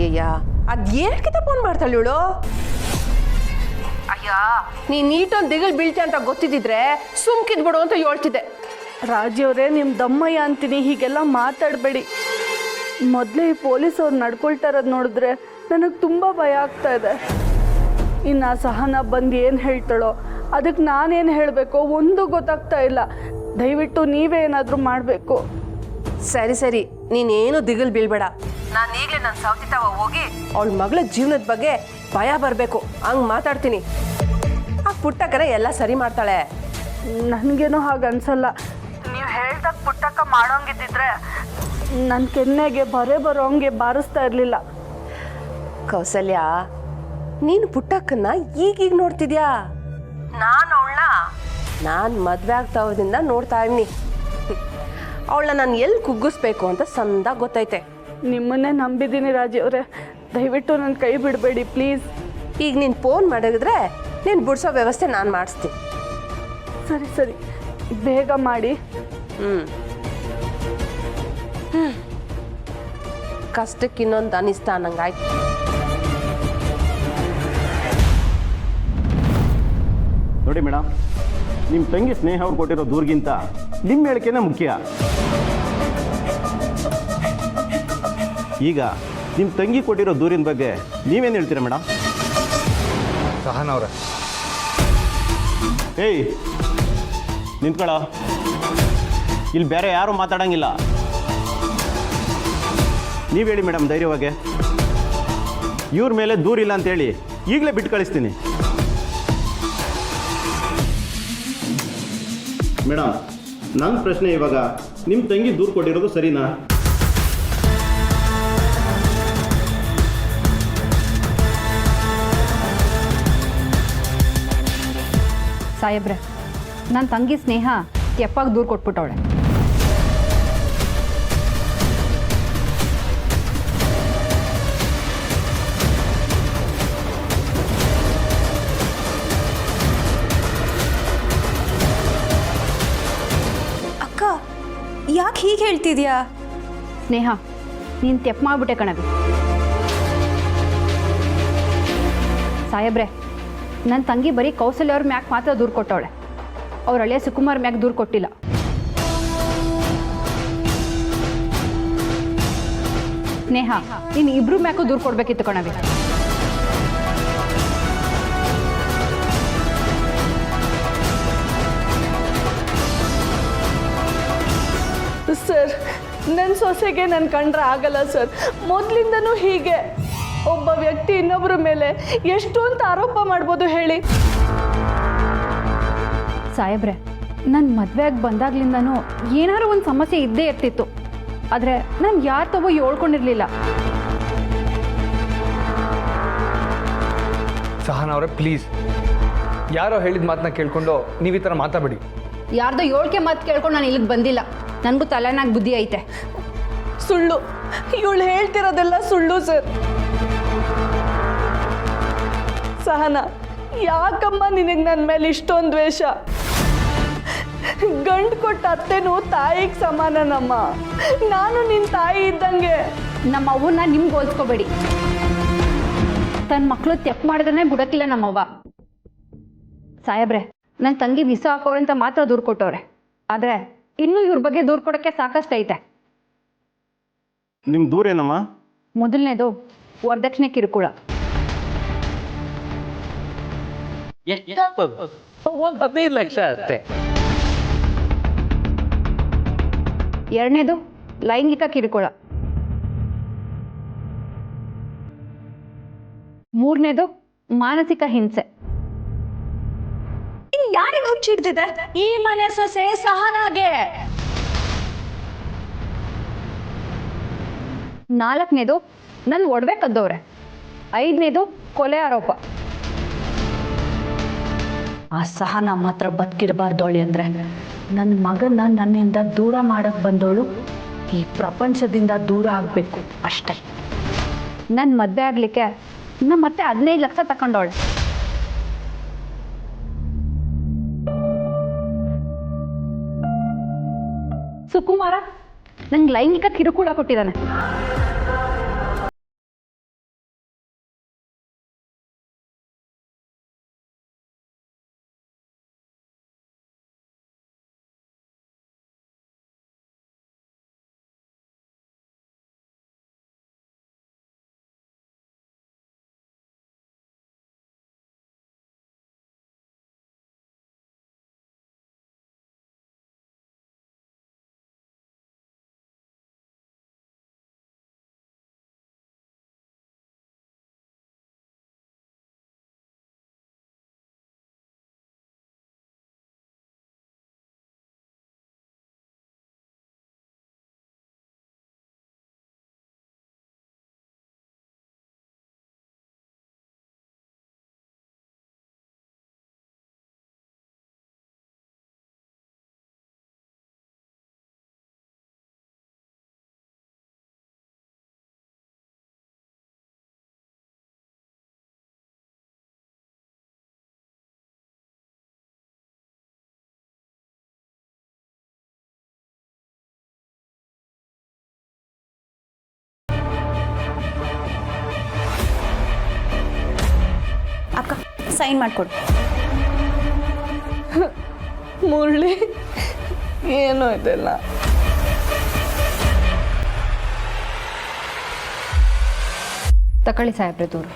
ಅಯ್ಯಯ್ಯ ಅದೇನಕ್ಕಿಂತ ಫೋನ್ ಮಾಡ್ತಾಳೆ ಇವಳು. ಅಯ್ಯ ನೀನ್ ನೀಟೊಂದು ದಿಗಲ್ ಬೀಳ್ತೆ ಅಂತ ಗೊತ್ತಿದ್ದಿದ್ರೆ ಸುಮ್ಕಿದ್ಬಿಡು ಅಂತ ಹೇಳ್ತಿದ್ದೆ. ರಾಜಿಯವರೇ, ನಿಮ್ಮ ದಮ್ಮಯ್ಯ ಅಂತೀನಿ, ಹೀಗೆಲ್ಲ ಮಾತಾಡಬೇಡಿ. ಮೊದಲೇ ಈ ಪೊಲೀಸವ್ರು ನಡ್ಕೊಳ್ತಾ ಇರೋದು ನೋಡಿದ್ರೆ ನನಗೆ ತುಂಬ ಭಯ ಆಗ್ತಾ ಇದೆ. ಇನ್ನು ಆ ಸಹನ ಬಂದು ಏನು ಹೇಳ್ತಾಳೋ, ಅದಕ್ಕೆ ನಾನೇನು ಹೇಳಬೇಕೋ ಒಂದು ಗೊತ್ತಾಗ್ತಾ ಇಲ್ಲ. ದಯವಿಟ್ಟು ನೀವೇ ಏನಾದರೂ ಮಾಡಬೇಕು. ಸರಿ ಸರಿ, ನೀನೇನು ದಿಗಲ್ ಬೀಳ್ಬೇಡ. ನಾನು ಈಗಲೇ ನನ್ನ ಸೌತಿ ತವ ಹೋಗಿ ಅವಳ ಮಗಳ ಜೀವನದ ಬಗ್ಗೆ ಭಯ ಬರಬೇಕು ಹಂಗೆ ಮಾತಾಡ್ತೀನಿ. ಆ ಪುಟ್ಟಕ್ಕನ ಎಲ್ಲ ಸರಿ ಮಾಡ್ತಾಳೆ. ನನಗೇನೋ ಹಾಗೆ ಅನ್ಸಲ್ಲ. ನೀವು ಹೇಳ್ದಾಗ ಪುಟ್ಟಕ್ಕ ಮಾಡೋಂಗಿದ್ದಿದ್ರೆ ನನ್ನ ಕೆನ್ನೆಗೆ ಬರೋಂಗೆ ಬಾರಿಸ್ತಾ ಇರಲಿಲ್ಲ. ಕೌಸಲ್ಯ, ನೀನು ಪುಟ್ಟಕ್ಕನ್ನ ಈಗೀಗ ನೋಡ್ತಿದ್ಯಾ? ನಾನು ಮದುವೆ ಆಗ್ತಾವದಿಂದ ನೋಡ್ತಾ ಇದ್ದೀನಿ. ಅವಳನ್ನ ನಾನು ಎಲ್ಲಿ ಕುಗ್ಗಿಸ್ಬೇಕು ಅಂತ ಸಂದಾಗ ಗೊತ್ತೈತೆ. ನಿಮ್ಮನ್ನೇ ನಂಬಿದ್ದೀನಿ ರಾಜಿಯವರೇ, ದಯವಿಟ್ಟು ನನ್ನ ಕೈ ಬಿಡಬೇಡಿ ಪ್ಲೀಸ್. ಈಗ ನೀನು ಫೋನ್ ಮಾಡಿದ್ರೆ ನೀನು ಬಿಡಿಸೋ ವ್ಯವಸ್ಥೆ ನಾನು ಮಾಡಿಸ್ತೀನಿ. ಸರಿ ಸರಿ, ಬೇಗ ಮಾಡಿ. ಕಷ್ಟಕ್ಕೆ ಇನ್ನೊಂದು ಅನಿಸ್ತಾ ಅನ್ನಂಗಾಯ್ತು. ನೋಡಿ ಮೇಡಮ್, ನಿಮ್ಮ ತಂಗಿ ಸ್ನೇಹ ಅವ್ರು ಕೊಟ್ಟಿರೋ ದೂರಿಗಿಂತ ನಿಮ್ಮ ಹೇಳಿಕೆನೇ ಮುಖ್ಯ. ಈಗ ನಿಮ್ಮ ತಂಗಿ ಕೊಟ್ಟಿರೋ ದೂರಿನ ಬಗ್ಗೆ ನೀವೇನು ಹೇಳ್ತೀರಾ ಮೇಡಮ್? ಸಹನ ಅವರೇ, ಏಯ್ ನಿಂತ್ಕೊಳ್ಳೋ, ಇಲ್ಲಿ ಬೇರೆ ಯಾರೂ ಮಾತಾಡೋಂಗಿಲ್ಲ. ನೀವು ಹೇಳಿ ಮೇಡಮ್ ಧೈರ್ಯವಾಗಿ. ಇವ್ರ ಮೇಲೆ ದೂರಿಲ್ಲ ಅಂತೇಳಿ ಈಗಲೇ ಬಿಟ್ಟು ಕಳಿಸ್ತೀನಿ. ಮೇಡಮ್, ನನ್ನ ಪ್ರಶ್ನೆ ಇವಾಗ, ನಿಮ್ಮ ತಂಗಿ ದೂರು ಕೊಟ್ಟಿರೋದು ಸರಿನಾ? ಸಾಹೇಬ್ರೆ, ನನ್ನ ತಂಗಿ ಸ್ನೇಹ ಕೆಪ್ಪಾಗಿ ದೂರು ಕೊಟ್ಬಿಟ್ಟವಳೆ. ಅಕ್ಕ, ಯಾಕೆ ಹೀಗೆ ಹೇಳ್ತಿದ್ಯಾ? ಸ್ನೇಹ, ನೀನು ತೆಪ್ಪು ಮಾಡಿಬಿಟ್ಟೆ ಕಣವಿ. ಸಾಹೇಬ್ರೆ, ನನ್ನ ತಂಗಿ ಬರೀ ಕೌಸಲ್ಯ ಅವ್ರ ಮ್ಯಾಕ್ ಮಾತ್ರ ದೂರು ಕೊಟ್ಟವಳೆ. ಅವ್ರ ಹಳೆಯ ಸುಕುಮಾರ್ ಮ್ಯಾಕ್ ದೂರು ಕೊಟ್ಟಿಲ್ಲ. ಸ್ನೇಹ, ನೀನು ಇಬ್ರು ಮ್ಯಾಕು ದೂರು ಕೊಡ್ಬೇಕಿತ್ತು ಕಣವಿ. ಸರ್, ನನ್ನ ಸೊಸೆಗೆ ನನ್ನ ಕಂಡ್ರೆ ಆಗಲ್ಲ ಸರ್. ಮೊದಲಿಂದನೂ ಹೀಗೆ. ಒಬ್ಬ ವ್ಯಕ್ತಿ ಇನ್ನೊಬ್ಬರ ಮೇಲೆ ಎಷ್ಟು ಅಂತ ಆರೋಪ ಮಾಡ್ಬೋದು ಹೇಳಿ? ಸಾಹೇಬ್ರೆ, ನನ್ನ ಮದುವೆಯಾಗಿ ಬಂದಾಗ್ಲಿಂದನೂ ಏನಾದ್ರು ಒಂದು ಸಮಸ್ಯೆ ಇದ್ದೇ ಇರ್ತಿತ್ತು. ಆದರೆ ನಾನು ಯಾರ ತಗೋ ಹೇಳ್ಕೊಂಡಿರಲಿಲ್ಲ. ಸಹನ ಅವರೇ ಪ್ಲೀಸ್, ಯಾರೋ ಹೇಳಿದ ಮಾತನ್ನ ಕೇಳ್ಕೊಂಡು ನೀವು ಈ ಥರ ಮಾತಾಡಬೇಡಿ. ಯಾರ್ದೋ ಯೋಳ್ಕೆ ಮಾತು ಕೇಳ್ಕೊಂಡು ನಾನು ಇಲ್ಲಿಗೆ ಬಂದಿಲ್ಲ. ನನಗೂ ತಲೆನಾಗ ಬುದ್ಧಿ ಐತೆ. ಸುಳ್ಳು, ಇವಳು ಹೇಳ್ತಿರೋದೆಲ್ಲ ಸುಳ್ಳು ಸರ್. ಸಹನ, ಯಾಕಮ್ಮ ನಿನಗೆ ನನ್ನ ಮೇಲೆ ಇಷ್ಟೊಂದು ದ್ವೇಷ? ಗಂಡು ಕೊಟ್ಟ ಅತ್ತೆನೂ ತಾಯಿಗೆ ಸಮಾನನಮ್ಮ. ನಾನು ನಿನ್ನ ತಾಯಿ ಇದ್ದಂಗೆ. ನಮ್ಮ ಅವ್ವನ್ನ ನಿಮ್ಗೆ ಹೋಲ್ಸ್ಕೋಬೇಡಿ. ತನ್ನ ಮಕ್ಕಳು ತೆಪ್ಪು ಮಾಡಿದ್ರೆ ಬಿಡೋಕ್ಕಿಲ್ಲ ನಮ್ಮವ್ವ. ಸಾಹೇಬ್ರೆ, ನನ್ನ ತಂಗಿ ವಿಸ ಹಾಕೋರೆ ಅಂತ ಮಾತ್ರ ದೂರು ಕೊಟ್ಟವ್ರೆ. ಆದರೆ ಇನ್ನೂ ಇವ್ರ ಬಗ್ಗೆ ದೂರು ಕೊಡೋಕ್ಕೆ ಸಾಕಷ್ಟು ಐತೆ. ನಿಮ್ಮ ದೂರೇನಮ್ಮ? ಮೊದಲನೇದು ವರದಕ್ಷಿಣೆ ಕಿರುಕುಳ. 15 ಲಕ್ಷ ಅಷ್ಟೇ. ಎರಡನೇದು ಲೈಂಗಿಕ ಕಿರುಕುಳ. ಮೂರನೇದು ಮಾನಸಿಕ ಹಿಂಸೆ. ಯಾರಿಗೆ ಹುಚ್ಚಿಡ್ತಿದೆ? ಈ ಮನೆ ಸೊಸೆ ಸಹನಾಗೆ. ನಾಲ್ಕನೇದು ನನ್ನ ಒಡವೆ ಕದ್ದವ್ರೆ. ಐದನೇದು ಕೊಲೆ ಆರೋಪ. ಆ ಸಹನ ಮಾತ್ರ ಬದುಕಿರಬಾರ್ದವಳಿ ಅಂದರೆ ನನ್ನ ಮಗನ ನನ್ನಿಂದ ದೂರ ಮಾಡಕ್ಕೆ ಬಂದವಳು ಈ ಪ್ರಪಂಚದಿಂದ ದೂರ ಆಗಬೇಕು ಅಷ್ಟೇ. ನನ್ನ ಮದುವೆ ಆಗಲಿಕ್ಕೆ ನಮ್ಮ ಮತ್ತೆ 15 ಲಕ್ಷ ತಗೊಂಡವಳೆ. ಸುಕುಮಾರ ನಂಗೆ ಲೈಂಗಿಕ ಕಿರುಕುಳ ಕೊಟ್ಟಿದ್ದಾನೆ. ಸೈನ್ ಮಾಡಿಕೊಡು. ಮುರಳಿ, ಏನೋ ಇದೆಲ್ಲ. ತಕೊಳ್ಳಿ ಸಾಹೇಬ್ರೆ ದೂರು.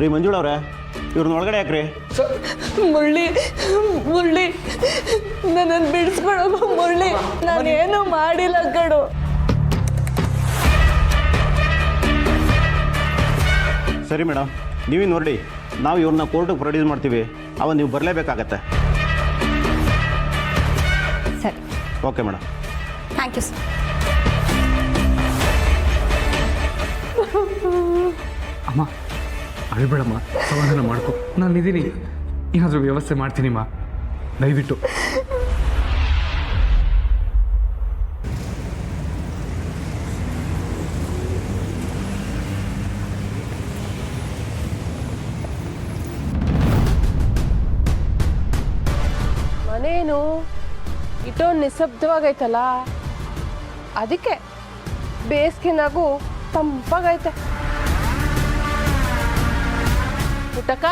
ರೀ ಮಂಜುಳವ್ರೆ, ಇವ್ರನ್ನ ಒಳಗಡೆ ಯಾಕ್ರಿ? ಮುರಳಿ, ಮುರಳಿ, ನನ್ನನ್ನು ಬಿಡಿಸ್ಕೊಳಮ್ಮ ಮುರಳಿ, ನಾನೇನು ಮಾಡಿಲ್ಲ ಕಣು. ಸರಿ ಮೇಡಮ್, ನೀವೇ ನೋಡಿ, ನಾವು ಇವ್ರನ್ನ ಕೋರ್ಟಿಗೆ ಪ್ರೊಡ್ಯೂಸ್ ಮಾಡ್ತೀವಿ. ಅವ ನೀವು ಬರಲೇಬೇಕಾಗತ್ತೆ. ಸರಿ. Okay madam. Thank you sir. ಅಮ್ಮ ಅಳ್ಬೇಡಮ್ಮ, ಸಮಾಧಾನ ಮಾಡ್ಕೊ, ನಾನಿದ್ದೀನಿ, ಏನಾದರೂ ವ್ಯವಸ್ಥೆ ಮಾಡ್ತೀನಿಮ್ಮ, ದಯವಿಟ್ಟು. ಮನೇನು ಇಷ್ಟೊಂದು ನಿಶಬ್ದವಾಗೈತಲ್ಲ, ಅದಕ್ಕೆ ಬೇಸಿಗೆನಾಗೂ ತಂಪಾಗೈತೆ. ಪುಟ್ಟಕ್ಕ,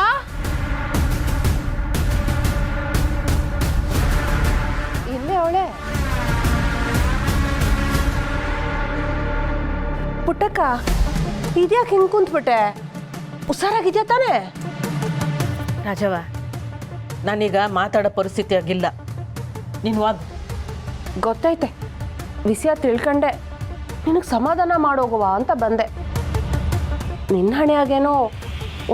ಇಲ್ಲೇ ಅವಳೆ. ಪುಟ್ಟಕ್ಕ, ಇದ್ಯಾಕೆ ಹಿಂಗೆ ಕುಂತ್ಬಿಟ್ಟೆ? ಹುಷಾರಾಗಿದ್ಯಾ ತಾನೇ? ರಾಜವ್ವ, ನಾನೀಗ ಮಾತಾಡೋ ಪರಿಸ್ಥಿತಿ ಆಗಿಲ್ಲ, ನೀನು ಹೋಗು. ಗೊತ್ತೈತೆ, ವಿಷಯ ತಿಳ್ಕೊಂಡೆ ನಿನಗೆ ಸಮಾಧಾನ ಮಾಡೋಗುವ ಅಂತ ಬಂದೆ. ನಿನ್ನ ಹಣೆಯಾಗೇನೋ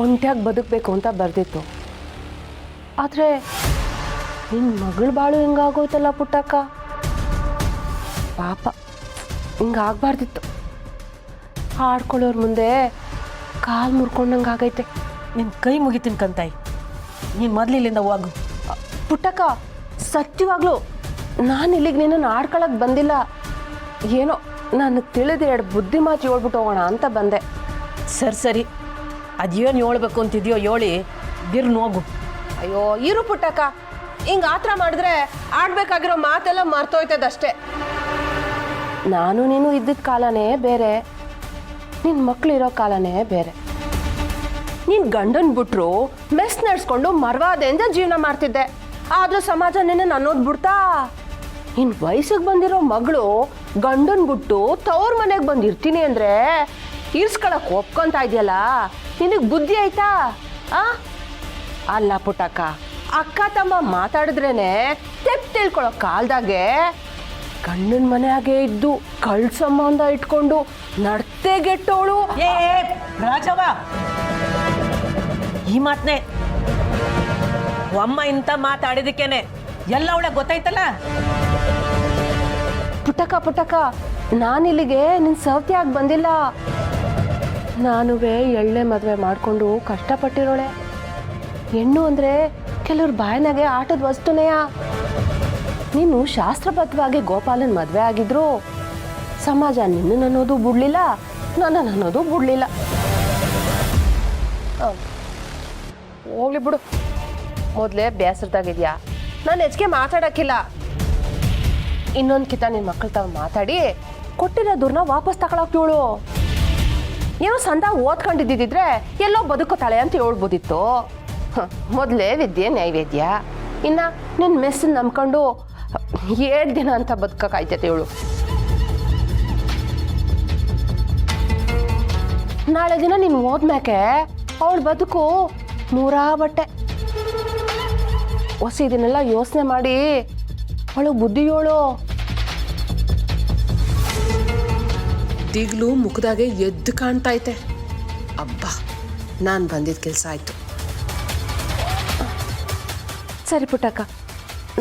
ಒಂಟಿಯಾಗಿ ಬದುಕಬೇಕು ಅಂತ ಬರ್ದಿತ್ತು. ಆದರೆ ನಿನ್ನ ಮಗಳ ಬಾಳು ಹಿಂಗಾಗೋಯ್ತಲ್ಲ ಪುಟ್ಟಕ್ಕ. ಪಾಪ, ಹಿಂಗಾಗಬಾರ್ದಿತ್ತು. ಆಡ್ಕೊಳ್ಳೋರ್ ಮುಂದೆ ಕಾಲು ಮುರ್ಕೊಂಡಂಗೆ ಆಗೈತೆ. ನಿನ್ನ ಕೈ ಮುಗಿತೀನಿ ಕಂತಾಯಿ, ನೀನು ಮೊದಲು ಇಲ್ಲಿಂದ ಹೋಗು. ಪುಟ್ಟಕ್ಕ, ಸತ್ಯವಾಗ್ಲೂ ನಾನು ಇಲ್ಲಿಗೆ ನಿನ್ನನ್ನು ಆಡ್ಕೊಳಕ್ಕೆ ಬಂದಿಲ್ಲ. ಏನೋ ನನಗೆ ತಿಳಿದು ಎರಡು ಬುದ್ಧಿ ಮಾತು ಹೇಳ್ಬಿಟ್ಟು ಹೋಗೋಣ ಅಂತ ಬಂದೆ. ಸರಿ ಸರಿ, ಅದೇನು ಹೇಳ್ಬೇಕು ಅಂತಿದ್ಯೋ ಹೇಳಿ ಬಿರ್ನು ಹೋಗು. ಅಯ್ಯೋ ಇರು ಪುಟ್ಟಕ್ಕ, ಹಿಂಗೆ ಆತರ ಮಾಡಿದ್ರೆ ಆಡ್ಬೇಕಾಗಿರೋ ಮಾತೆಲ್ಲ ಮರ್ತೋಯ್ತದಷ್ಟೇ. ನಾನು ನೀನು ಇದ್ದಿದ್ದ ಕಾಲನೇ ಬೇರೆ, ನಿನ್ನ ಮಕ್ಕಳಿರೋ ಕಾಲನೇ ಬೇರೆ. ನೀನು ಗಂಡನ್ ಬಿಟ್ರು ಮೆಸ್ ನಡೆಸ್ಕೊಂಡು ಮರವಾದೆಯಿಂದ ಜೀವನ ಮಾಡ್ತಿದ್ದೆ. ಆದರೂ ಸಮಾಜ ನಿನ್ನ ಅನ್ನೋದು ಬಿಡ್ತಾ? ನಿನ್ನ ವಯಸ್ಸಿಗೆ ಬಂದಿರೋ ಮಗಳು ಗಂಡನ್ ಬಿಟ್ಟು ತವ್ರ ಮನೆಗೆ ಬಂದಿರ್ತೀನಿ ಅಂದರೆ ಇರ್ಸ್ಕೊಳಕ್ಕೆ ಒಪ್ಕೊಂತ ಇದೆಯಲ್ಲ, ನಿನಗೆ ಬುದ್ಧಿ ಆಯ್ತಾ? ಅಲ್ಲ ಪುಟ್ಟಕ್ಕ, ಅಕ್ಕ ತಮ್ಮ ಮಾತಾಡಿದ್ರೇನೆ ತೆಪ್ಪು ತಿಳ್ಕೊಳ್ಳೋ ಕಾಲ್ದಾಗೆ ಗಂಡನ ಮನೆಯಾಗೆ ಇದ್ದು ಕಳ್ ಸಂಬಂಧ ಇಟ್ಕೊಂಡು ನಡ್ತೆಗೆಟ್ಟೋಳು. ಏ ರಾಜವ್ವ, ಈ ಮಾತನ್ನೇ ಅಮ್ಮ ಇಂಥ ಮಾತಾಡಿದಕ್ಕೇನೆ ಎಲ್ಲ ಅವಳಿಗೆ ಗೊತ್ತಾಯ್ತಲ್ಲ. ಪುಟ್ಟಕ್ಕ ಪುಟ್ಟಕ್ಕ, ನಾನಿಲ್ಲಿಗೆ ನಿನ್ನ ಸವತಿಯಾಗಿ ಬಂದಿಲ್ಲ. ನಾನುವೇ ಎಳ್ಳೆ ಮದುವೆ ಮಾಡಿಕೊಂಡು ಕಷ್ಟಪಟ್ಟಿರೋಳೆ. ಹೆಣ್ಣು ಅಂದರೆ ಕೆಲವ್ರ ಬಾಯಿನಾಗೆ ಆಟದ ವಸ್ತುನೆಯ. ನೀನು ಶಾಸ್ತ್ರಬದ್ಧವಾಗಿ ಗೋಪಾಲನ್ ಮದುವೆ ಆಗಿದ್ರು ಸಮಾಜ ನಿನ್ನನ್ನು ಅನ್ನೋದು ಬಿಡ್ಲಿಲ್ಲ, ನನ್ನನ್ನು ಅನ್ನೋದು ಬಿಡ್ಲಿಲ್ಲ. ಹೋಗ್ಲಿ ಬಿಡು, ಮೊದಲೇ ಬೇಸರದಾಗಿದ್ಯಾ. ನಾನು ಹೆಚ್ಚಿಗೆ ಮಾತಾಡೋಕ್ಕಿಲ್ಲ. ಇನ್ನೊಂದು ಕಿತ ನಿನ್ನ ಮಕ್ಕಳ ತಾವು ಮಾತಾಡಿ ಕೊಟ್ಟಿರೋ ದುರ್ನ ವಾಪಸ್ ತಗೊಳಕ್ಕಿವಳು. ಏನೋ ಸಂದ ಓದ್ಕೊಂಡಿದ್ದಿದ್ರೆ ಎಲ್ಲೋ ಬದುಕೋತಾಳೆ ಅಂತ ಹೇಳ್ಬೋದಿತ್ತು. ಮೊದಲೇ ವಿದ್ಯೆ ನೈವೇದ್ಯ, ಇನ್ನು ನಿನ್ನ ಮೆಸ್ಸನ್ನು ನಂಬ್ಕೊಂಡು 7 ದಿನ ಅಂತ ಬದುಕಕ್ಕಾಯ್ತೈತೆ ಇವಳು. ನಾಳೆ ದಿನ ನೀನು ಓದ್ಮ್ಯಾಕೆ ಅವಳು ಬದುಕು ನೂರಾ ಬಟ್ಟೆ. ಹೊಸ ಇದನ್ನೆಲ್ಲ ಯೋಚನೆ ಮಾಡಿ ಅವಳಿಗೆ ಬುದ್ಧಿ ಹೇಳು. ದಿಗ್ಲು ಮುಖದಾಗೆ ಎದ್ದು ಕಾಣ್ತೈತೆ. ಅಬ್ಬಾ, ನಾನು ಬಂದಿದ್ದ ಕೆಲಸ ಆಯಿತು. ಸರಿ ಪುಟ್ಟಕ್ಕ,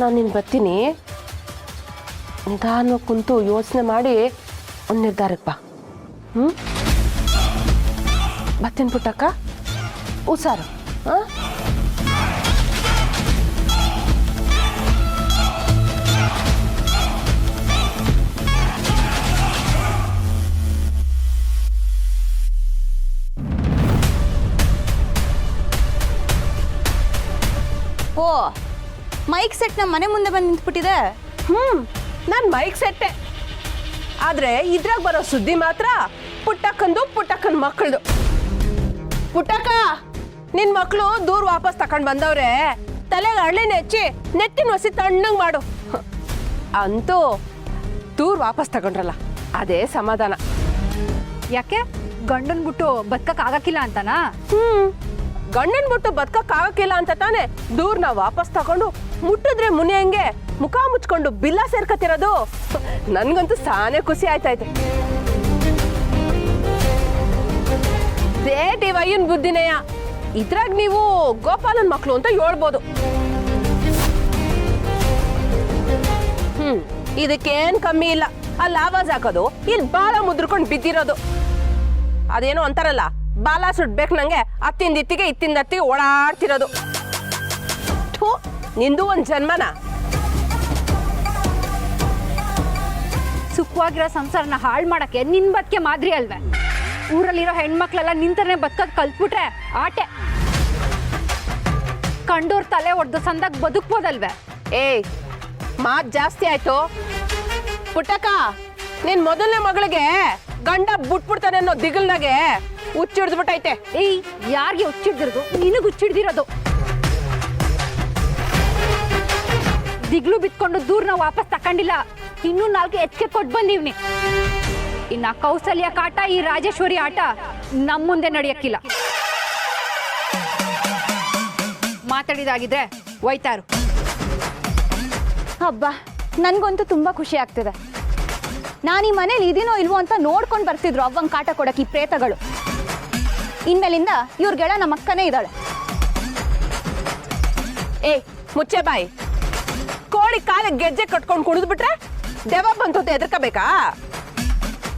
ನಾನು ನಿನ್ನ ಬರ್ತೀನಿ. ನಿಧಾನವಾಗಿ ಕುಂತು ಯೋಚನೆ ಮಾಡಿ ಒಂದು ನಿರ್ಧಾರಕ್ಕೆ ಬಾ. ಬರ್ತೀನಿ ಪುಟ್ಟಕ್ಕ, ಹುಷಾರು. ಹಾಂ, ಓ, ಮೈಕ್ ಸೆಟ್ ನಮ್ಮ ಮನೆ ಮುಂದೆ ಬಂದು ನಿಂತ್ಬಿಟ್ಟಿದೆ. ನಾನು ಮೈಕ್ ಸೆಟ್ಟೆ, ಆದರೆ ಇದ್ರಾಗ ಬರೋ ಸುದ್ದಿ ಮಾತ್ರ ಪುಟ್ಟಕ್ಕಂದು ಪುಟ್ಟಕ್ಕನ ಮಕ್ಕಳದು. ಪುಟ್ಟಕ್ಕ ನಿನ್ ಮಕ್ಳು ದೂರ ವಾಪಸ್ ತಕೊಂಡ್ ಬಂದವ್ರೆ, ತಲೆಗೆ ಹಳ್ಳಿನ ಹೆಚ್ಚಿ ನೆತ್ತಿನ ಒಸಿ ತಣ್ಣಂಗ್ ಮಾಡು. ಅಂತೂ ದೂರ ವಾಪಸ್ ತಗೊಂಡ್ರಲ್ಲ ಅದೇ ಸಮಾಧಾನ. ಯಾಕೆ ಗಂಡನ್ ಬಿಟ್ಟು ಬದುಕಕ್ ಆಗಕ್ಕಿಲ್ಲ ಅಂತನಾ? ಗಂಡನ್ ಬಿಟ್ಟು ಬದುಕಕ್ ಆಗಕ್ಕಿಲ್ಲ ಅಂತ ತಾನೆ ದೂರ್ನ ವಾಪಸ್ ತಗೊಂಡು ಮುಟ್ಟಿದ್ರೆ ಮುನಿಯಂಗೆ ಮುಖ ಮುಚ್ಕೊಂಡು ಬಿಲ್ಲ ಸೇರ್ಕತ್ತಿರೋದು. ನನ್ಗಂತೂ ಸಾನೆ ಖುಷಿ ಆಯ್ತಾಯ್ತು. ಸೇಟ್ ಇವಯ್ಯನ್ ಬುದ್ಧಿನೇಯ. ಇದ್ರಾಗ ನೀವು ಗೋಪಾಲನ್ ಮಕ್ಳು ಅಂತ ಹೇಳ್ಬೋದು. ಇದಕ್ಕೇನ್ ಕಮ್ಮಿ ಇಲ್ಲ. ಅಲ್ಲಿ ಆವಾಜ್ ಹಾಕೋದು, ಇಲ್ಲಿ ಬಾಲ ಮುದ್ರಕೊಂಡು ಬಿದ್ದಿರೋದು. ಅದೇನೋ ಅಂತಾರಲ್ಲ, ಬಾಲ ಸುಡ್ಬೇಕು ನಂಗೆ ಅತ್ತಿಂದ ಇತ್ತಿಗೆ ಇತ್ತಿಂದ ಅತ್ತಿಗೆ ಓಡಾಡ್ತಿರೋದು. ಥು, ನಿಂದು ಒಂದ್ ಜನ್ಮನ. ಸುಖವಾಗಿರೋ ಸಂಸಾರನ ಹಾಳು ಮಾಡಕ್ಕೆ ನಿನ್ ಬದುಕೆ ಮಾದರಿ ಅಲ್ವೇ? ಊರಲ್ಲಿರೋ ಹೆಣ್ಮಕ್ಳೆಲ್ಲ ನಿಂತರನೆ ಬದುಕದ್ ಕಲ್ತ್ಬಿಟ್ರೆ ಆಟೆ. ಕಂಡೋರ್ ತಲೆ ಹೊಡೆದು ಸಂದಾಗ ಬದುಕ್ಬೋದಲ್ವೇ? ಏಯ್, ಮಾತ್ ಜಾಸ್ತಿ ಆಯ್ತು. ಪುಟ್ಟಕ್ಕ, ನಿನ್ ಮೊದಲನೇ ಮಗಳಿಗೆ ಗಂಡ ಬಿಟ್ಬಿಡ್ತಾನೆ ಅನ್ನೋ ದಿಗಲ್ನಾಗೆ ಹುಚ್ಚಿಡ್ದ್ಬಿಟ್ಟೈತೆ. ಏಯ್, ಯಾರಿಗೆ ಹುಚ್ಚಿಡ್ದಿರೋದು? ನಿನಗ್ ಹುಚ್ಚಿಡ್ದಿರೋದು. ದಿಗ್ಲು ಬಿತ್ಕೊಂಡು ದೂರ್ನ ವಾಪಸ್ ತಕೊಂಡಿಲ್ಲ, ಇನ್ನೂ 4 ಹೆಚ್ಚಿಗೆ ಕೊಟ್ಟು ಬಂದೀವ್ನಿ. ಇನ್ನ ಕೌಸಲ್ಯ ಕಾಟ, ಈ ರಾಜೇಶ್ವರಿ ಆಟ ನಮ್ ಮುಂದೆ ನಡೆಯಕ್ಕಿಲ್ಲ. ಮಾತಾಡಿದಾಗಿದ್ರೆ ಒಯ್ತಾರು. ಹಬ್ಬ, ನನ್ಗಂತೂ ತುಂಬಾ ಖುಷಿ ಆಗ್ತಿದೆ. ನಾನು ಈ ಮನೇಲಿ ಇದೀನೋ ಇಲ್ವೋ ಅಂತ ನೋಡ್ಕೊಂಡು ಬರ್ತಿದ್ರು ಅವ್ವಂಗ್ ಕಾಟ ಕೊಡಕ್ಕೆ ಈ ಪ್ರೇತಗಳು. ಇನ್ಮೇಲಿಂದ ಇವ್ರಿಗೆಳ ನಮ್ಮ ಅಕ್ಕನೇ ಇದ್ದಾಳೆ. ಏ ಮುಚ್ಚೆ ಬಾಯಿ. ಕೋಳಿ ಕಾಲಿಗೆ ಗೆಜ್ಜೆ ಕಟ್ಕೊಂಡು ಕುಡಿದ್ಬಿಟ್ರೆ ದೆವ್ವ ಬಂತು ಅಂತ ಎದುರ್ಕೋಬೇಕಾ?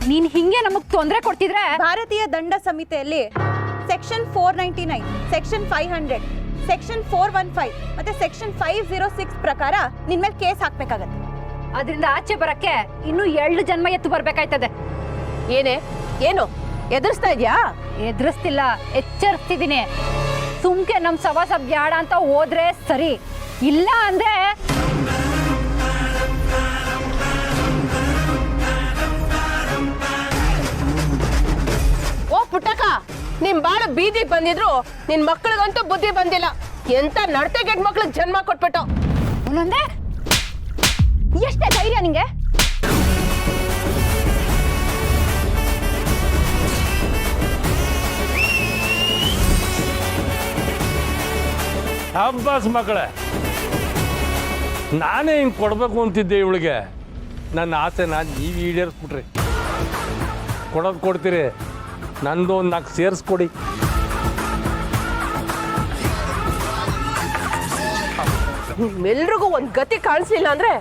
ನೀನ್ ಹಿಂಗೆ ನಮಗ್ ತೊಂದರೆ ಕೊಡ್ತಿದ್ರೆ ಭಾರತೀಯ ದಂಡ ಸಂಹಿತೆಯಲ್ಲಿ ಸೆಕ್ಷನ್ 499, ಸೆಕ್ಷನ್ 500, ಸೆಕ್ಷನ್ 415 ಮತ್ತೆ ಸೆಕ್ಷನ್ 506 ಪ್ರಕಾರ ನಿನ್ ಮೇಲೆ ಕೇಸ್ ಹಾಕ್ಬೇಕಾಗತ್ತೆ. ಅದರಿಂದ ಆಚೆ ಬರಕ್ಕೆ ಇನ್ನು 2 ಜನ್ಮ ಎತ್ತು ಬರ್ಬೇಕಾಯ್ತದೆ. ಏನು ಎದುರಿಸ್ತಾ ಇದ್ಯಾ? ಎದುರಿಸ್ತಿಲ್ಲ, ಎಚ್ಚರಿಸ್ತಿದ್ದೀನಿ. ಸುಮ್ಕೆ ನಮ್ ಸವಾಸ ಬ್ಯಾಡ ಅಂತ ಹೋದ್ರೆ ಸರಿ, ಇಲ್ಲ ಅಂದ್ರೆ ಓ ಪುಟ್ಟಕ್ಕ, ನಿಮ್ ಬಾಳ ಬೀದಿಗೆ ಬಂದಿದ್ರು ನಿನ್ ಮಕ್ಳಿಗಂತೂ ಬುದ್ಧಿ ಬಂದಿಲ್ಲ. ಎಂತ ನಡತೆ ಗೆಟ್ ಮಕ್ಳಿಗೆ ಜನ್ಮ ಕೊಟ್ಬಿಟ್ಟು. ಒಂದೊಂದೇ ಎಷ್ಟೇ ಧೈರ್ಯ ನಿಂಗೆ? ಅಬ್ಬಾಸ್ ಮಕ್ಕಳೇ, ನಾನೇ ಹಿಂಗೆ ಕೊಡಬೇಕು ಅಂತಿದ್ದೆ ಇವಳಿಗೆ. ನನ್ನ ಆಸೆನ ನೀವು ಈಡೇರಿಸ್ಬಿಟ್ರಿ. ಕೊಡೋದು ಕೊಡ್ತೀರಿ, ನಂದು ಒಂದು 4 ಸೇರಿಸ್ಕೊಡಿ. ನಿಮ್ಮೆಲ್ರಿಗೂ ಒಂದ್ ಗತಿ ಕಾಣಿಸ್ಲಿಲ್ಲ ಅಂದ್ರೆ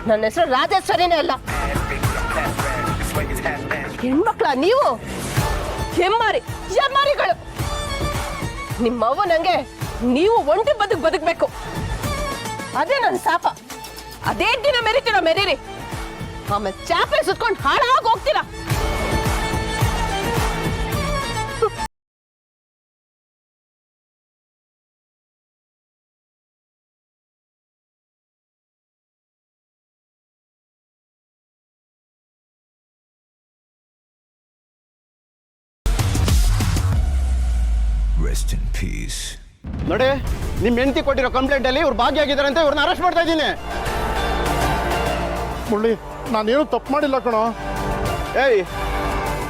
ನನ್ನ ಹೆಸರು ರಾಜೇಶ್ವರಿನೇ ಅಲ್ಲ. ಹೆಣ್ಮಕ್ಳ ನೀವು ಹೆಮ್ಮಾರಿಗಳು. ನಿಮ್ಮವ್ವ ನಂಗೆ ನೀವು ಒಂಟಿ ಬದುಕಬೇಕು, ಅದೇ ನನ್ನ ಶಾಪ. ಅದೇ ದಿನ ಮೆರೀರಿ, ಆಮೇಲೆ ಚಾಪೆ ಸುತ್ಕೊಂಡು ಹಾಳಾಗಿ ಹೋಗ್ತೀರಾ. Rest in peace. ನೋಡಿ, ನಿಮ್ಮ ಹೆಂಡತಿ ಕೊಟ್ಟಿರೋ ಕಂಪ್ಲೇಂಟ್ ಅಲ್ಲಿ ಇವ್ರು ಭಾಗಿಯಾಗಿದ್ದಾರೆ ಅಂತ ಇವ್ರನ್ನ ಅರೆಸ್ಟ್ ಮಾಡ್ತಾ ಇದ್ದೀನಿ. ಮುಳ್ಳಿ, ನಾನೇನು ತಪ್ಪು ಮಾಡಿಲ್ಲ ಕಣೋ. ಏಯ್,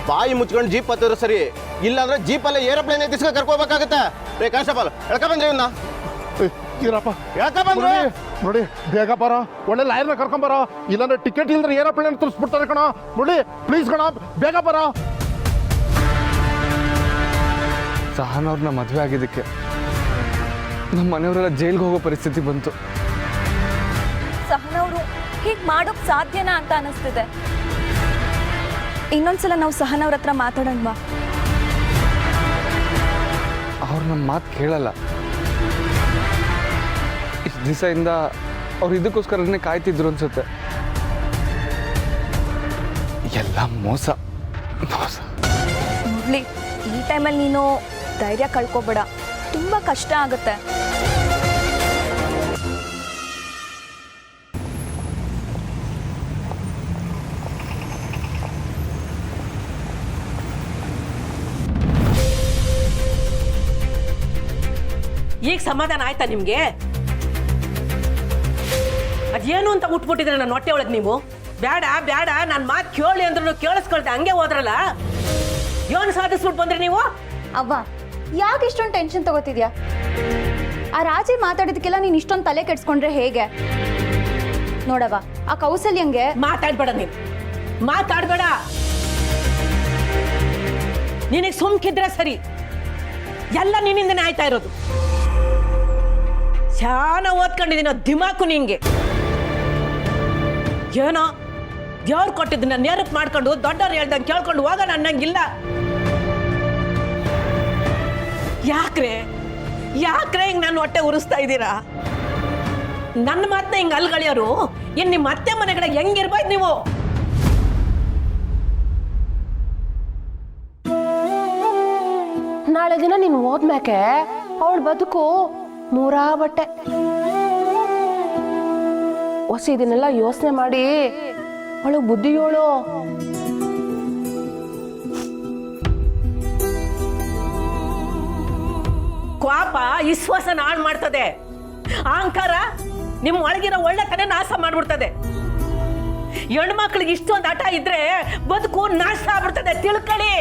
ಬಾಯಿ ಮುಚ್ಕೊಂಡು ಜೀಪ್ ಹತ್ತಿದ್ರು ಸರಿ, ಇಲ್ಲಾಂದ್ರೆ ಜೀಪಲ್ಲೇ ಏರೋಪ್ಲೇನ್ ಎತ್ತಿಸ್ಕೊ ಕರ್ಕೋಬೇಕಾಗತ್ತೆ. ರೇ ಕಾನ್ಸ್ಟೇಬಲ್, ಎಳ್ಕ ಬಂದ್ರಿ ಇವನ್ನ. ಇರಪ್ಪ, ಎಳ್ಕ ಬಂದ್ರು. ನೋಡಿ, ಬೇಗ ಬರೋ, ಒಳ್ಳೆ ಲಾಯರ್ನ ಕರ್ಕೊಂಬರೋ, ಇಲ್ಲಾಂದ್ರೆ ಟಿಕೆಟ್ ಇಲ್ದ್ರೆ ಏರೋಪ್ಲೇನ್ ತುರ್ಸ್ಬಿಡ್ತಾರೆ ಕಣೋ. ಮುಳ್ಳಿ, ಪ್ಲೀಸ್ ಕಣೋ, ಬೇಗ ಬರೋ. ಸಹನ ಅವ್ರನ್ನ ಮದುವೆ ಆಗಿದ್ದಕ್ಕೆ ನಮ್ಮ ಮನೆಯವರೆಲ್ಲ ಜೈಲ್ಗೆ ಹೋಗೋ ಪರಿಸ್ಥಿತಿ ಬಂತು. ಸಹನವರು ಹೀಗೆ ಮಾಡೋಕ್ ಸಾಧ್ಯನಾ ಅಂತ ಅನಿಸ್ತಿದೆ. ಇನ್ನೊಂದ್ಸಲ ನಾವು ಸಹನವ್ರ ಹತ್ರ ಮಾತಾಡೋಣ. ಅವ್ರು ನಮ್ಮ ಮಾತು ಕೇಳಲ್ಲ. ಇಷ್ಟು ದಿವಸದಿಂದ ಅವ್ರು ಇದಕ್ಕೋಸ್ಕರನೇ ಕಾಯ್ತಿದ್ರು ಅನ್ಸುತ್ತೆ. ಎಲ್ಲ ಮೋಸ. ಮುರಳಿ, ಈ ಟೈಮಲ್ಲಿ ನೀನು ಧೈರ್ಯ ಕಳ್ಕೊಬೇಡ, ತುಂಬ ಕಷ್ಟ ಆಗುತ್ತೆ. ಈಗ ಸಮಾಧಾನ ಆಯ್ತಾ ನಿಮ್ಗೆ? ಅದೇನು ಅಂತ ಉಟ್ಬಿಟ್ಟಿದ್ರೆ ನನ್ನ ಹೊಟ್ಟೆ ಒಳಗೆ ನೀವು. ಬೇಡ ಬೇಡ ನನ್ನ ಮಾತು ಕೇಳಿ ಅಂದ್ರೂ ಕೇಳಿಸ್ಕೊಳ್ದೆ ಹಂಗೆ ಹೋದ್ರಲ್ಲ. ಏನು ಸಾಧಿಸ್ಬಿಟ್ಟು ಬಂದ್ರಿ ನೀವು? ಅವ್ವ, ಯಾಕೆ ಇಷ್ಟೊಂದು ಟೆನ್ಷನ್ ತಗೋತಿದ್ಯಾ? ಆ ರಾಜಿ ಮಾತಾಡಿದಕ್ಕೆಲ್ಲ ನೀನು ಇಷ್ಟೊಂದು ತಲೆ ಕೆಡ್ಸ್ಕೊಂಡ್ರೆ ಹೇಗೆ? ನೋಡವ್ವ, ಆ ಕೌಸಲ್ಯಂಗೆ ಮಾತಾಡ್ಬೇಡ ನೀನು, ಮಾತಾಡ್ಬೇಡ. ನಿನಗೆ ಸುಮ್ಕಿದ್ರೆ ಸರಿ, ಎಲ್ಲ ನಿನ್ನಿಂದನೇ ಆಯ್ತಾ ಇರೋದು. ಶಾನ ಓದ್ಕೊಂಡಿದ್ದೀನ ದಿಮಾಕು ನಿಂಗೆ. ಏನೋ ದೇವ್ರು ಕೊಟ್ಟಿದ್ದನ್ನ ನೆನಪು ಮಾಡ್ಕೊಂಡು ದೊಡ್ಡವ್ರು ಹೇಳ್ದಂಗೆ ಕೇಳ್ಕೊಂಡು ಹೋಗೋಣ ಅನ್ನಂಗಿಲ್ಲ. ಯಾಕ್ರೆ ಹಿಂಗೆ ನನ್ನ ಹೊಟ್ಟೆ ಉರಿಸ್ತಾ ಇದ್ದೀರಾ? ನನ್ನ ಮಾತನ್ನ ಹಿಂಗೆ ಅಲ್ಗಳಿಯೋರು ಇನ್ನು ನಿಮ್ಮ ಅತ್ತೆ ಮನೆಗಳಿಗೆ ಹೆಂಗಿರ್ಬೋದು ನೀವು? ನಾಳೆ ದಿನ ನೀನು ಹೋದ್ಮ್ಯಾಕೆ ಅವಳ ಬದುಕು ಮೂರಾ ಬಟ್ಟೆ. ಹೊಸ ಇದನ್ನೆಲ್ಲ ಯೋಚನೆ ಮಾಡಿ ಅವಳು ಬುದ್ಧಿ ಹೇಳು. ಕೋಪ ವಿಶ್ವಾಸನ ಹಾಳು ಮಾಡ್ತದೆ. ಅಹಂಕಾರ ನಿಮ್ಮ ಒಳಗಿರೋ ಒಳ್ಳೆತನ ನಾಶ ಮಾಡ್ಬಿಡ್ತದೆ. ಹೆಣ್ಮಕ್ಳಿಗೆ ಇಷ್ಟೊಂದು ಆಟ ಇದ್ರೆ ಬದುಕು ನಾಶ ಆಗ್ಬಿಡ್ತದೆ, ತಿಳ್ಕೊಳ್ಳಿ.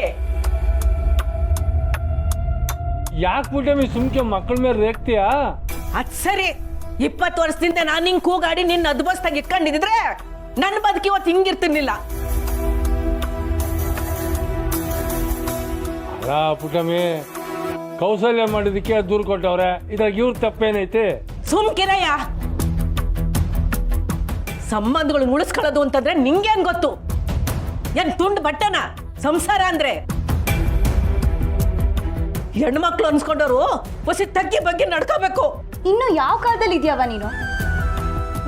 ಯಾಕೆ ಪುಟ್ಟಮ್ಮಿ ಸುಮ್ಕೆ ಮಕ್ಕಳ ಮೇಲೆ ರೇಗ್ತೀಯಾ? ಅದ್ ಸರಿ, 20 ವರ್ಷದಿಂದ ನಾನು ಹಿಂಗ್ ಕೂಗಾಡಿ ನಿನ್ನ ಅದ್ಬಸ್ತಾಗಿ ಇಟ್ಕೊಂಡಿದ್ರೆ ನನ್ನ ಬದುಕಿ ಇವತ್ತು ಹಿಂಗಿರ್ತಿರ್ಲಿಲ್ಲ. ಅಲ್ಲ ಪುಟ್ಟಮ್ಮಿ, ಕೌಶಲ್ಯ ಮಾಡಿದಕ್ಕೆ ದೂರು ಕೊಟ್ಟವ್ರೆ, ಇದ್ರಾಗ ಇವ್ರ ತಪ್ಪೇನೈತಿ? ಸುಮ್ಕಿರಯ್ಯ. ಸಂಬಂಧಗಳನ್ನ ಉಳಿಸ್ಕೊಳ್ಳೋದು ಅಂತಂದ್ರೆ ನಿಂಗೇನ್ ಗೊತ್ತು? ಏನ್ ತುಂಡು ಬಟ್ಟೆನ ಸಂಸಾರ ಅಂದ್ರೆ? ಹೆಣ್ಮಕ್ಳು ಅನ್ಸ್ಕೊಂಡವ್ರು ಹೊಸಿ ತಗ್ಗಿ ಬಗ್ಗೆ ನಡ್ಕೋಬೇಕು. ಇನ್ನು ಯಾವ ಕಾಲದಲ್ಲಿ ಇದೆಯವ ನೀನು?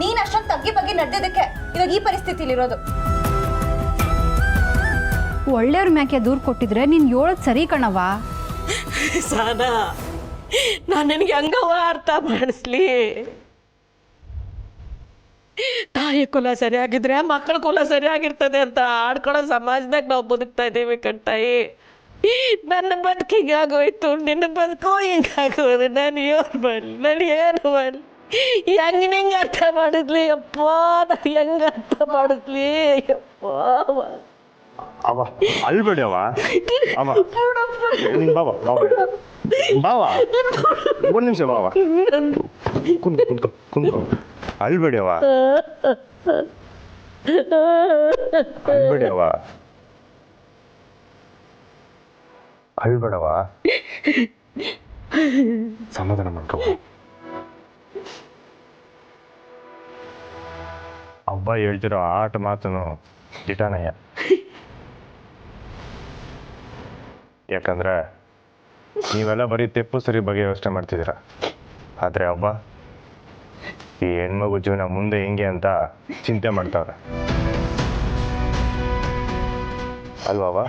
ನೀನ್ ಅಷ್ಟೊಂದು ತಗ್ಗಿ ಬಗ್ಗೆ ನಡೆದಿದ್ದಕ್ಕೆ ಇವಾಗ ಈ ಪರಿಸ್ಥಿತಿಲಿರೋದು. ಒಳ್ಳೆಯವ್ರ ಮ್ಯಾಕೆ ದೂರು ಕೊಟ್ಟಿದ್ರೆ ನೀನು ಹೇಳೋದು ಸರಿ ಕಣವ. ಸಾನ, ನಾನು ನಿನಗೆ ಹಂಗವ ಅರ್ಥ ಮಾಡಿಸ್ಲಿ. ತಾಯಿ ಕುಲ ಸರಿಯಾಗಿದ್ರೆ ಮಕ್ಕಳ ಕುಲ ಸರಿಯಾಗಿರ್ತದೆ ಅಂತ ಆಡ್ಕೊಳ್ಳೋ ಸಮಾಜದಾಗ ನಾವು ಬದುಕ್ತಾ ಇದ್ದೀವಿ ಕಣ್ತಾಯಿ. ನನ್ನ ಬದುಕಿಗೆ ಆಗೋಯ್ತು, ನಿನ್ನ ಬದುಕು ಹಿಂಗಾಗೋದು. ನಾನು ಏನು ಮಾಡಲಿ, ನಾನು ಏನು ಮಾಡಲಿ? ಹೆಂಗೆ ಅರ್ಥ ಮಾಡಿದ್ಲಿ ಅಪ್ಪ? ನಾನು ಹೆಂಗೆ ಅರ್ಥ ಮಾಡಿದ್ಲಿ ಅಪ್ಪ? ಅವ ಅಲ್ಬೇಡಿ ಅವ ಬಾವ ಬಾವ ಒಂದು ನಿಮಿಷ ಬಾವ ಕುಂತ್ಕೊ ಕುಂತ್ಕೊ ಅಲ್ಬೇಡಿ ಅವ ಅಲ್ಬೇಡಿ ಅವ ಅಲ್ಬೇಡವ, ಸಮಾಧಾನ ಮಾಡ್ಕೋ. ಹಬ್ಬ ಹೇಳ್ತಿರೋ ಆಟ ಮಾತನು ದಿಟಾನಯ್ಯ. ಯಾಕಂದ್ರೆ ನೀವೆಲ್ಲ ಬರೀ ತೆಪ್ಪು ಸರಿ ಬಗ್ಗೆ ಯೋಚನೆ ಮಾಡ್ತಿದ್ದೀರ. ಆದರೆ ಹಬ್ಬ ಈ ಹೆಣ್ಮಗು ಜೀವನ ಮುಂದೆ ಹೆಂಗೆ ಅಂತ ಚಿಂತೆ ಮಾಡ್ತಾವ್ರೆ ಅಲ್ವಾ?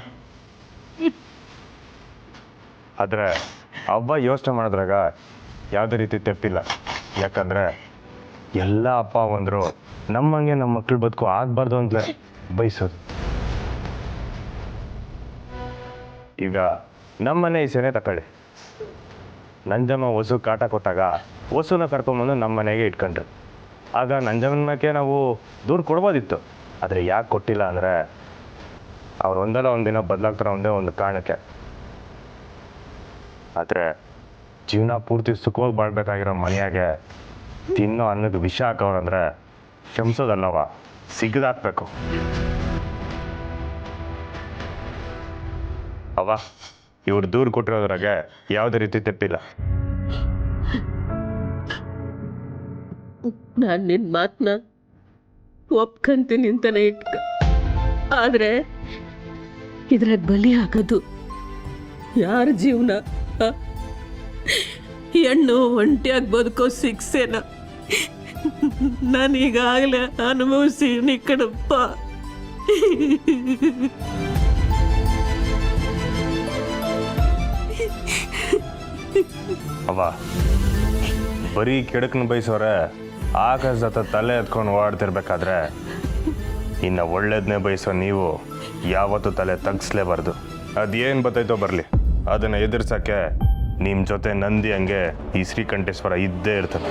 ಆದರೆ ಹಬ್ಬ ಯೋಚನೆ ಮಾಡಿದ್ರಾಗ ಯಾವುದೇ ರೀತಿ ತೆಪ್ಪಿಲ್ಲ. ಯಾಕಂದರೆ ಎಲ್ಲ ಅಪ್ಪ ಅವಂದರು ನಮ್ಮಂಗೆ ನಮ್ಮ ಮಕ್ಳು ಬದುಕು ಆಗಬಾರ್ದು ಅಂತಲೇ ಬಯಸೋದು. ಈಗ ನಮ್ಮನೆ ಈ ಸೆನೆ ತಗೊಳ್ಳಿ. ನಂಜಮ್ಮ ಹೊಸು ಕಾಟ ಕೊಟ್ಟಾಗ ಹೊಸುನ ಕರ್ಕೊಂಬಂದು ನಮ್ಮ ಮನೆಗೆ ಇಟ್ಕೊಂಡ್ರು. ಆಗ ನಂಜಮ್ಮನ ಮೇಲೆ ನಾವು ದೂರ ಕೊಡ್ಬೋದಿತ್ತು. ಆದರೆ ಯಾಕೆ ಕೊಟ್ಟಿಲ್ಲ ಅಂದರೆ ಅವ್ರು ಒಂದಲ್ಲ ಒಂದಿನ ಬದಲಾಗ್ತಾರೆ ಒಂದೇ ಒಂದು ಕಾರಣಕ್ಕೆ. ಆದರೆ ಜೀವನ ಪೂರ್ತಿ ಸುಖವಾಗಿ ಬಾಳ್ಬೇಕಾಗಿರೋ ಮನೆಯಾಗೆ ತಿನ್ನೋ ಅನ್ನಕ್ಕೆ ವಿಷ ಹಾಕೋರಂದ್ರೆ ಕ್ಷಮಿಸೋದಲ್ಲವ, ಸಿಗದಾಕ್ಬೇಕು. ಅವ ಇವ್ರು ದೂರ ಕೊಟ್ಟಿರೋದ್ರಾಗೆ ಯಾವುದೇ ರೀತಿ ತೆಪ್ಪಿಲ್ಲ. ನಾನು ನಿನ್ನ ಮಾತನ್ನ ಒಪ್ಕೊಂತೀನಿ ಅಂತಾನೆ ಇಟ್ಕ. ಆದರೆ ಇದ್ರಾಗ ಬಲಿ ಆಗೋದು ಯಾರ ಜೀವನ? ಹೆಣ್ಣು ಒಂಟಿಯಾಗಿ ಬದುಕೋ ಶಿಕ್ಷೆನ ನಾನೀಗಾಗಲೇ ಅನುಭವಿಸಿ ಕಣಪ್ಪ. ಅವ ಬರೀ ಕೆಡಕನ ಬಯಸೋರೆ ಆಕಾಶದ ತಲೆ ಎತ್ಕೊಂಡು ಓಡ್ತಿರ್ಬೇಕಾದ್ರೆ ಇನ್ನು ಒಳ್ಳೇದನ್ನೇ ಬಯಸೋ ನೀವು ಯಾವತ್ತೂ ತಲೆ ತಗ್ಸ್ಲೇಬಾರ್ದು. ಅದೇನು ಬತ್ತೈತೋ ಬರಲಿ, ಅದನ್ನು ಎದುರ್ಸೋಕ್ಕೆ ನಿಮ್ಮ ಜೊತೆ ನಂದಿ ಹಂಗೆ ಈ ಶ್ರೀಕಂಠೇಶ್ವರ ಇದ್ದೇ ಇರ್ತದೆ.